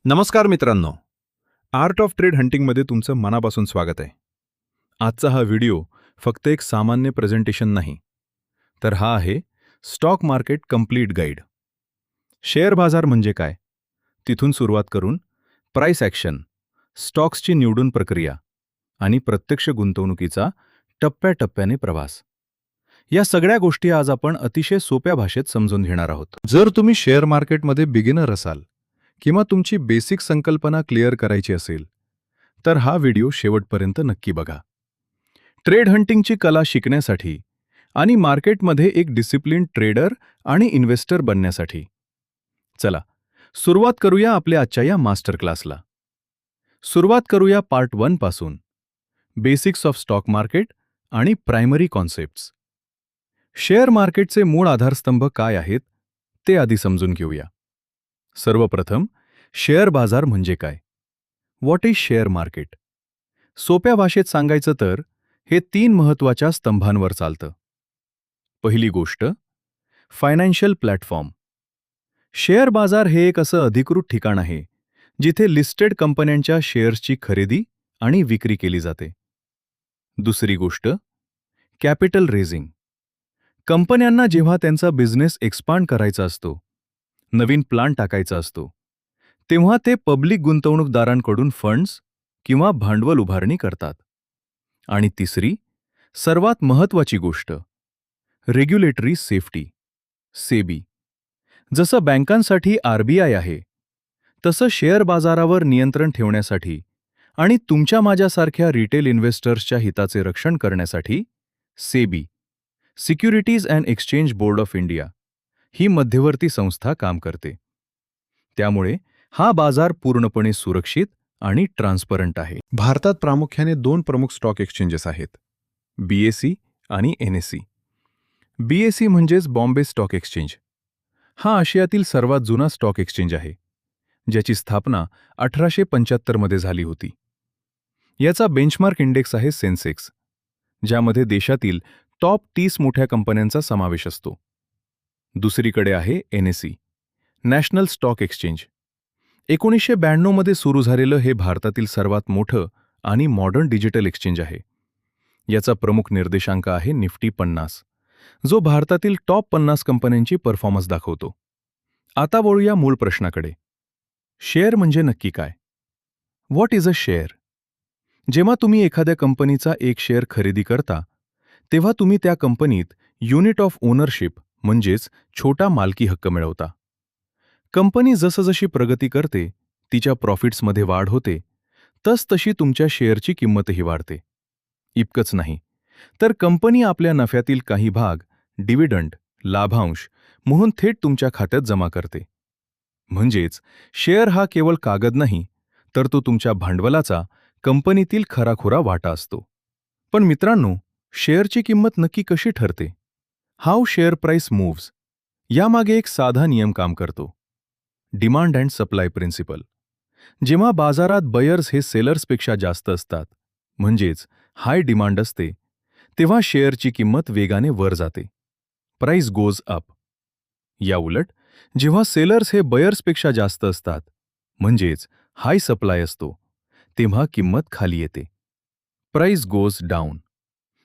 नमस्कार मित्रांनो, art of trade हंटिंगमध्ये तुमचं मनापासून स्वागत आहे. आजचा हा व्हिडिओ फक्त एक सामान्य प्रेझेंटेशन नाही, तर हा आहे stock market complete guide. Share बाजार म्हणजे काय, तिथून सुरुवात करून प्राइस ॲक्शन, स्टॉक्सची निवडून प्रक्रिया आणि प्रत्यक्ष गुंतवणुकीचा टप्प्याटप्प्याने प्रवास. या सगळ्या गोष्टी आज आपण अतिशय सोप्या भाषेत समजून घेणार आहोत. जर तुम्ही शेअर मार्केटमध्ये बिगिनर असाल किंवा तुमची बेसिक संकल्पना क्लिअर करायची असेल, तर हा व्हिडिओ शेवटपर्यंत नक्की बघा. ट्रेड हंटिंगची कला शिकण्यासाठी आणि मार्केटमध्ये एक डिसिप्लिन ट्रेडर आणि इन्व्हेस्टर बनण्यासाठी. चला, सुरुवात करूया आपल्या आजच्या या मास्टर क्लासला. सुरुवात करूया पार्ट 1 पासून, बेसिक्स ऑफ स्टॉक मार्केट आणि प्रायमरी कॉन्सेप्ट्स. शेअर मार्केटचे मूळ आधारस्तंभ काय आहेत ते आधी समजून घेऊया. सर्वप्रथम, शेअर बाजार म्हणजे काय? What is share market? सोप्या भाषेत सांगायचं तर हे 3 महत्त्वाच्या स्तंभांवर चालतं. पहिली गोष्ट, फायनान्शियल प्लॅटफॉर्म. शेअर बाजार हे एक असं अधिकृत ठिकाण आहे जिथे लिस्टेड कंपन्यांच्या शेअर्सची खरेदी आणि विक्री केली जाते. दुसरी गोष्ट, कॅपिटल रेझिंग. कंपन्यांना जेव्हा त्यांचा बिझनेस एक्सपांड करायचा असतो, नवीन प्लान टाकायचा असतो, तेव्हा ते पब्लिक गुंतवणूकदारांकडून फंड्स किंवा भांडवल उभारणी करतात. आणि तिसरी, सर्वात महत्त्वाची गोष्ट, रेग्युलेटरी सेफ्टी, सेबी. जसं बँकांसाठी आरबीआय आहे, तसं शेअर बाजारावर नियंत्रण ठेवण्यासाठी आणि तुमच्या माझ्यासारख्या रिटेल इन्व्हेस्टर्सच्या हिताचे रक्षण करण्यासाठी SEBI, securities and exchange board of India, ही मध्यवर्ती संस्था काम करते. त्यामुळे हा बाजार पूर्णपणे सुरक्षित आणि ट्रान्सपरंट आहे. भारतात प्रामुख्याने 2 प्रमुख स्टॉक एक्सचेंजेस आहेत, बीएसई आणि एनएसई. बीएसई म्हणजेच बॉम्बे स्टॉक एक्सचेंज. हा आशियातील सर्वात जुना स्टॉक एक्सचेंज आहे, ज्याची स्थापना 1875 मध्ये झाली होती. याचा बेंचमार्क इंडेक्स आहे सेन्सेक्स, ज्यामध्ये देशातील टॉप 30 मोठ्या कंपन्यांचा समावेश असतो. दुसरीकडे आहे एनएसई, नॅशनल स्टॉक एक्सचेंज. 1992 मध्ये सुरू झालेलं हे भारतातील सर्वात मोठं आणि मॉडर्न डिजिटल एक्सचेंज आहे. याचा प्रमुख निर्देशांक आहे निफ्टी 50, जो भारतातील टॉप 50 कंपन्यांची परफॉर्मन्स दाखवतो. आता वळूया मूळ प्रश्नाकडे. शेअर म्हणजे नक्की काय? What is a share? जेव्हा तुम्ही एखाद्या कंपनीचा एक शेअर खरेदी करता, तेव्हा तुम्ही त्या कंपनीत युनिट ऑफ ओनरशिप म्हणजेच छोटा मालकी हक्क मिळवता. कंपनी जसजशी प्रगती करते, तिच्या प्रॉफिट्समध्ये वाढ होते, तसतशी तुमच्या शेअरची किंमतही वाढते. इतकंच नाही, तर कंपनी आपल्या नफ्यातील काही भाग डिव्हिडंड, लाभांश म्हणून थेट तुमच्या खात्यात जमा करते. म्हणजेच शेअर हा केवळ कागद नाही, तर तो तुमच्या भांडवलाचा कंपनीतील खराखुरा वाटा असतो. पण मित्रांनो, शेअरची किंमत नक्की कशी ठरते? हाऊ शेअर प्राइस मूव्स, यामागे एक साधा नियम काम करतो, डिमांड अँड सप्लाय प्रिन्सिपल. जेव्हा बाजारात बयर्स हे सेलर्सपेक्षा जास्त असतात, म्हणजेच हाय डिमांड असते, तेव्हा शेअरची किंमत वेगाने वर जाते, प्राइस गोज अप. याउलट जेव्हा सेलर्स हे बयर्सपेक्षा जास्त असतात, म्हणजेच हाय सप्लाय असतो, तेव्हा किंमत खाली येते, प्राइस गोज डाऊन.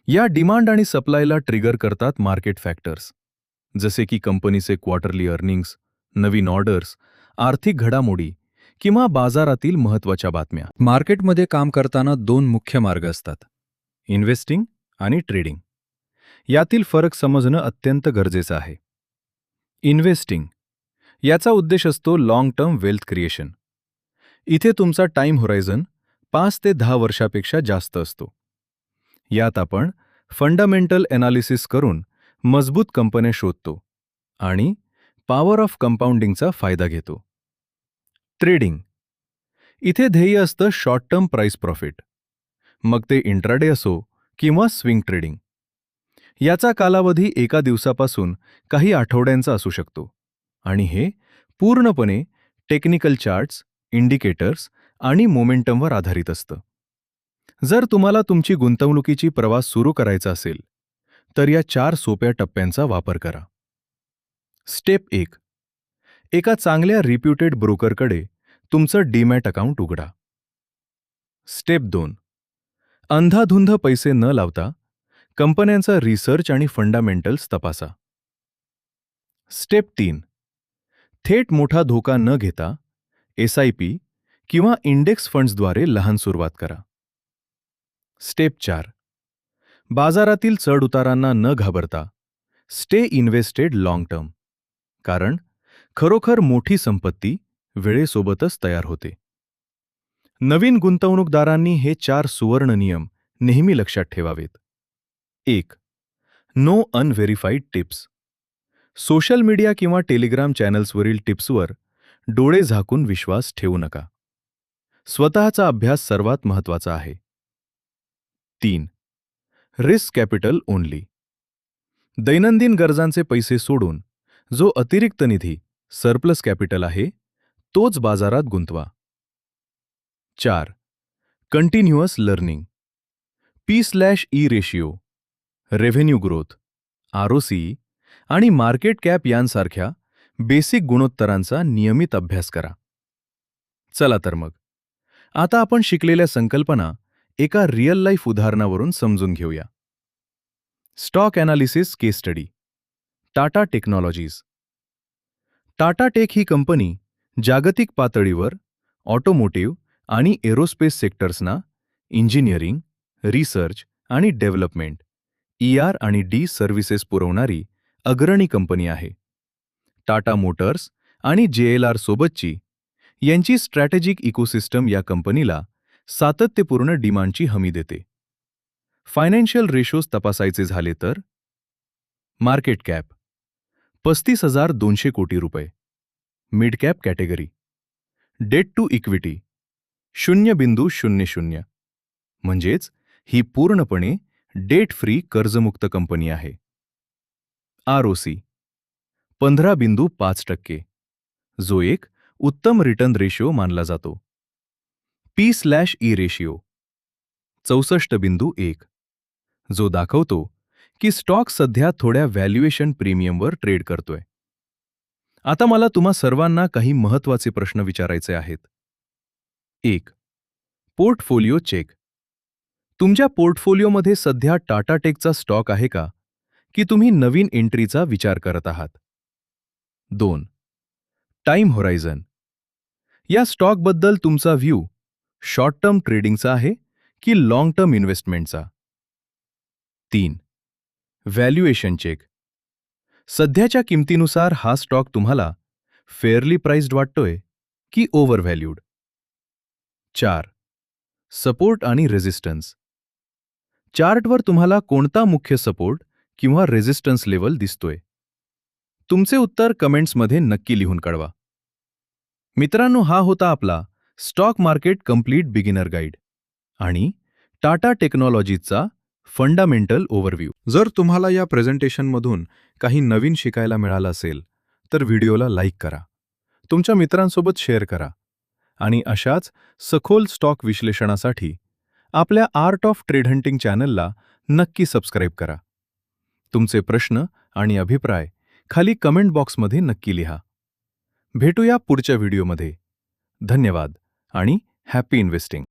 या डिमांड आणि सप्लायला ट्रिगर करतात मार्केट फॅक्टर्स, जसे की कंपनीचे क्वार्टरली अर्निंग्स, नवीन ऑर्डर्स, आर्थिक घडामोडी किंवा बाजारातील महत्त्वाच्या बातम्या. मार्केटमध्ये काम करताना 2 मुख्य मार्ग असतात, इन्व्हेस्टिंग आणि ट्रेडिंग. यातील फरक समजणं अत्यंत गरजेचं आहे. इन्व्हेस्टिंग याचा उद्देश असतो लॉंग टर्म वेल्थ क्रिएशन. इथे तुमचा टाइम होरायझन 5 ते 10 वर्षापेक्षा जास्त असतो. यात आपण फंडामेंटल एनालिसिस करून मजबूत कंपन्या शोधतो आणि पॉवर ऑफ कंपाऊंडिंगचा फायदा घेतो. ट्रेडिंग इथे ध्येय असतं शॉर्ट टर्म प्राइस प्रॉफिट, मग ते इंट्राडे असो किंवा स्विंग ट्रेडिंग. याचा कालावधी एका दिवसापासून काही आठवड्यांचा असू शकतो आणि हे पूर्णपणे टेक्निकल चार्ट्स, इंडिकेटर्स आणि मोमेंटमवर आधारित असतं. जर तुम्हाला तुमची गुंतवणुकीची प्रवास सुरू करायचा असेल, तर या 4 सोप्या टप्प्यांचा वापर करा. स्टेप 1, एका चांगल्या रिप्युटेड ब्रोकरकडे तुमचं डीमॅट अकाउंट उघडा. स्टेप 2. अंधाधुंद पैसे न लावता कंपन्यांचा रिसर्च आणि फंडामेंटल्स तपासा. स्टेप 3. थेट मोठा धोका न घेता SIP किंवा इंडेक्स फंड्सद्वारे लहान सुरुवात करा. स्टेप 4. बाजारातील चढउतारांना न घाबरता स्टे इन्व्हेस्टेड लाँग टर्म, कारण खरोखर मोठी संपत्ती वेळेसोबतच तयार होते. नवीन गुंतवणूकदारांनी हे 4 सुवर्ण नियम नेहमी लक्षात ठेवावेत. 1. No unverified tips. Social media किंवा टेलिग्राम चॅनल्सवरील टिप्सवर डोळे झाकून विश्वास ठेवू नका. स्वतःचा अभ्यास सर्वात महत्त्वाचा आहे. 3. Risk capital only. दैनंदिन गरजांचे पैसे सोडून जो अतिरिक्त निधी सरप्लस कॅपिटल आहे तोच बाजारात गुंतवा. 4. Continuous learning. P/E ratio, revenue growth, ROCE आणि मार्केट कॅप यांसारख्या बेसिक गुणोत्तरांचा नियमित अभ्यास करा. चला तर मग, आता आपण शिकलेल्या संकल्पना एका रिअल लाईफ उदाहरणावरून समजून घेऊया. Stock analysis case study. Tata technologies. Tata tech ही कंपनी जागतिक पातळीवर ऑटोमोटिव्ह आणि एरोस्पेस सेक्टर्सना इंजिनिअरिंग, रिसर्च आणि डेव्हलपमेंट ER&D सर्व्हिसेस पुरवणारी अग्रणी कंपनी आहे. टाटा मोटर्स आणि JLR सोबतची यांची स्ट्रॅटेजिक इकोसिस्टम या कंपनीला सातत्यपूर्ण डिमांडची हमी देते. फायनान्शियल रेशोज तपासायचे झाले तर मार्केट कॅप 35,200 कोटी रुपये, mid cap category. Debt to equity 0.00, म्हणजेच ही पूर्णपणे डेट फ्री कर्जमुक्त कंपनी आहे. ROC 15.5%, जो एक उत्तम रिटर्न रेशिओ मानला जातो. P/E रेशिओ 64.1, जो दाखवतो की स्टॉक सध्या थोड्या व्हॅल्युएशन प्रीमियमवर ट्रेड करतोय. आता मला तुम्हा सर्वांना काही महत्त्वाचे प्रश्न विचारायचे आहेत. 1. Portfolio check. तुमच्या पोर्टफोलिओमध्ये सध्या टाटा टेकचा स्टॉक आहे का, की तुम्ही नवीन एंट्रीचा विचार करत आहात? 2. Time horizon. या स्टॉकबद्दल तुमचा व्ह्यू शॉर्ट टर्म ट्रेडिंगचा आहे की लाँग टर्म इन्व्हेस्टमेंटचा? 3. Valuation check. सध्याच्या किमतीनुसार हा स्टॉक तुम्हाला फेअरली प्राइस्ड वाटतोय की ओव्हर व्हॅल्यूड? 4. सपोर्ट आणि रेझिस्टन्स. चार्टवर तुम्हाला कोणता मुख्य सपोर्ट किंवा रेझिस्टन्स लेवल दिसतोय? तुमचे उत्तर कमेंट्समध्ये नक्की लिहून कळवा. मित्रांनो, हा होता आपला stock market complete beginner guide आणि टाटा टेक्नॉलॉजीजचा फंडामेंटल ओव्हरव्ह्यू. जर तुम्हाला या प्रेझेंटेशनमधून काही नवीन शिकायला मिळालं असेल तर व्हिडिओला लाईक करा, तुमच्या मित्रांसोबत शेअर करा आणि अशाच सखोल स्टॉक विश्लेषणासाठी आपल्या आर्ट ऑफ ट्रेड हंटिंग चॅनलला नक्की सबस्क्राईब करा. तुमचे प्रश्न आणि अभिप्राय खाली कमेंट बॉक्समध्ये नक्की लिहा. भेटूया पुढच्या व्हिडिओमध्ये. धन्यवाद आणि हॅपी इन्व्हेस्टिंग.